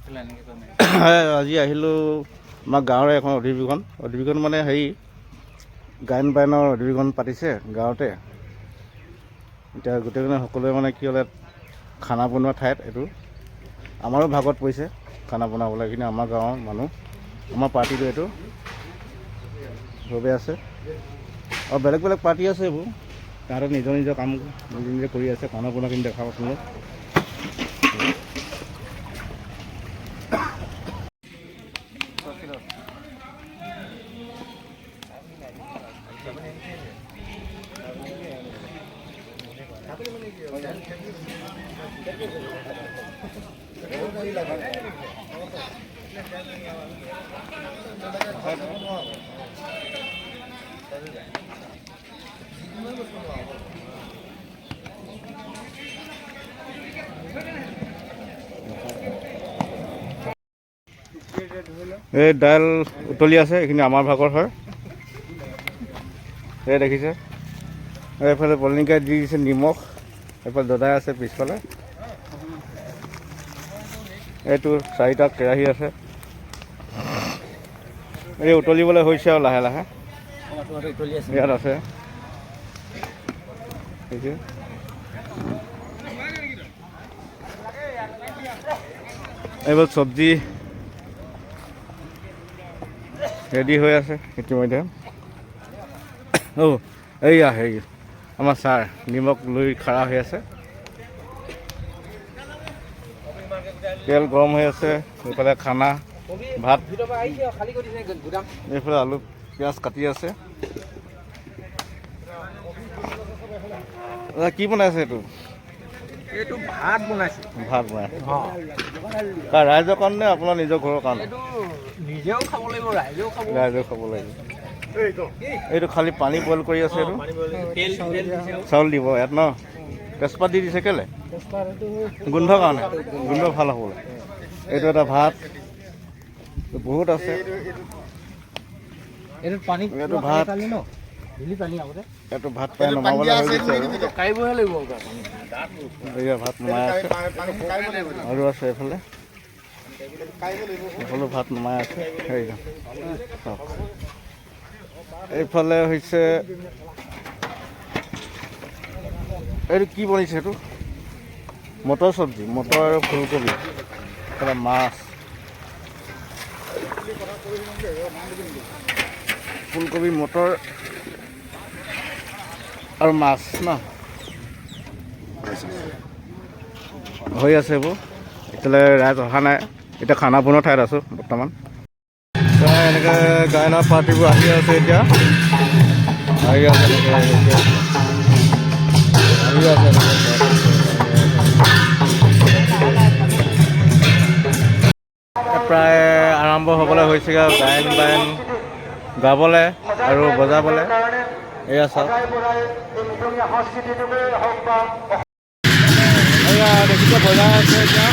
আজি আহিলোঁ আমাৰ গাঁৱৰে এখন অধিৱেশন মানে হেৰি গায়ন বায়নৰ অধিৱেশন পাতিছে গাঁৱতে। এতিয়া গোটেইজনে সকলোৱে মানে কি হ'লে খানা বনোৱা ঠাইত এইটো আমাৰো ভাগত পৰিছে খানা বনাবলৈ, কিন্তু আমাৰ গাঁৱৰ মানুহ আমাৰ পাৰ্টিটো এইটো চবেই আছে আৰু বেলেগ বেলেগ পাৰ্টি আছে। এইবোৰ তাহাঁতে নিজৰ নিজৰ কাম নিজে কৰি আছে। খানা বনোৱাখিনি দেখাব আপোনালোক। এই দাইল উতলি আছে, এইখিনি আমাৰ ভাগৰ হয়। এই দেখিছে, এইফালে পলনিকাই দি দিছে নিমখ, এইফালে দদাই আছে পিছফালে। এইটো 4টা কেৰাহী আছে, এই উতলিবলৈ হৈছে আৰু লাহে লাহে ইয়াত আছে। এইবোৰ চব্জি ৰেডি হৈ আছে ইতিমধ্যে। এইয়া হেৰি আমাৰ ছাৰ নিমখ লৈ খাৰা হৈ আছে, তেল গৰম হৈ আছে। এইফালে খানা ভাত, এইফালে আলু পিঁয়াজ কাটি আছে। কি বনাইছে এইটো? এইটো ভাত বনাইছে। ভাত বনাইছে ৰাইজৰ কাৰণে, আপোনাৰ নিজৰ ঘৰৰ কাৰণে? নিজেও খাব লাগিব, ৰাইজেও খাব লাগিব। এইটো খালি পানী বইল কৰি আছে। এইটো চাউল দিব ইয়াত ন? তেজপাত দি দিছে কেলে? গোন্ধৰ কাৰণে, গোন্ধ ভাল হ'বলৈ। এইটো এটা ভাত বহুত আছে। এইটো ভাত, এইটো ভাত পাই নমাবলৈ হৈ গৈছে। এয়া ভাত নমাই আছে আৰু আছে এইফালে সকলো ভাত নমাই আছে। এইফালে হৈছে এইটো কি বনিছে? এইটো মটৰ চব্জি, মটৰ আৰু ফুলকবি, এইফালে মাছ, ফুলকবি, মটৰ আৰু মাছ ন হৈ আছে। এইবোৰ এতিয়ালৈ ৰাইজ অহা নাই। এতিয়া খানা বনোৱা ঠাইত আছোঁ বৰ্তমান। এনেকৈ গায়নৰ পাৰ্টিবোৰ আহি আছে। এতিয়া আহি আছে প্ৰায় আৰম্ভ হ'বলৈ হৈছেগৈ আৰু গায়ন বায়ন গাবলৈ আৰু বজাবলৈ। এয়া চাওক, এয়া দেখিছে বজাই আছে এতিয়া।